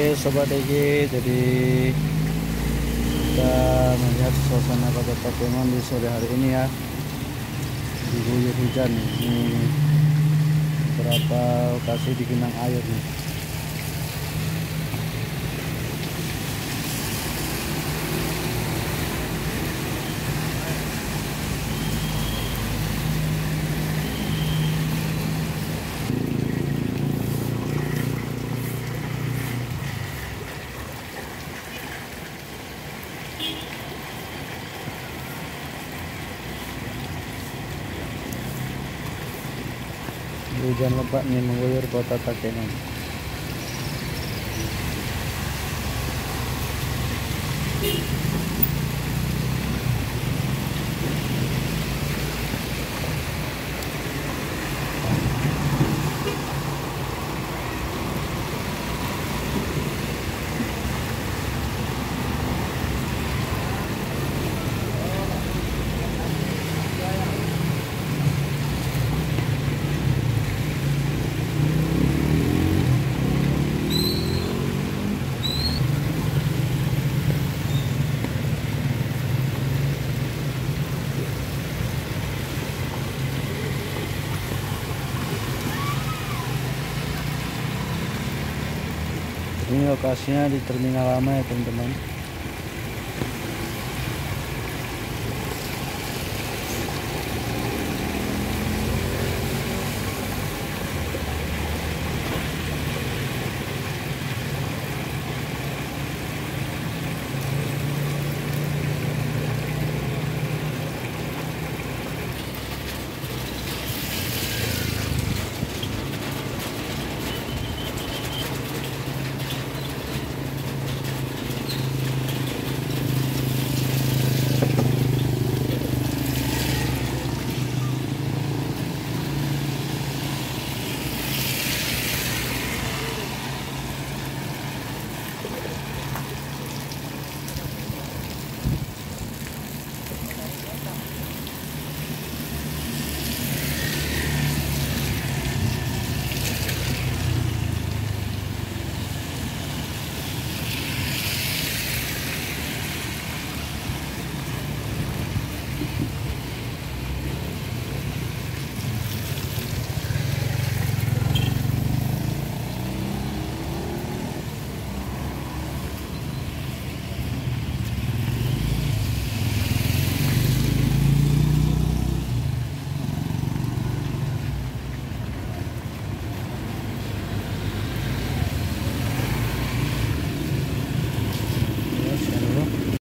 Oke Sobat Egi, jadi kita melihat suasana kota Takengon di sore hari ini ya, diguyur hujan. Ini beberapa lokasi di genang air nih. Hujan lebat nih mengguyur kota Takengon. Ini lokasinya di Terminal Lama ya teman-teman.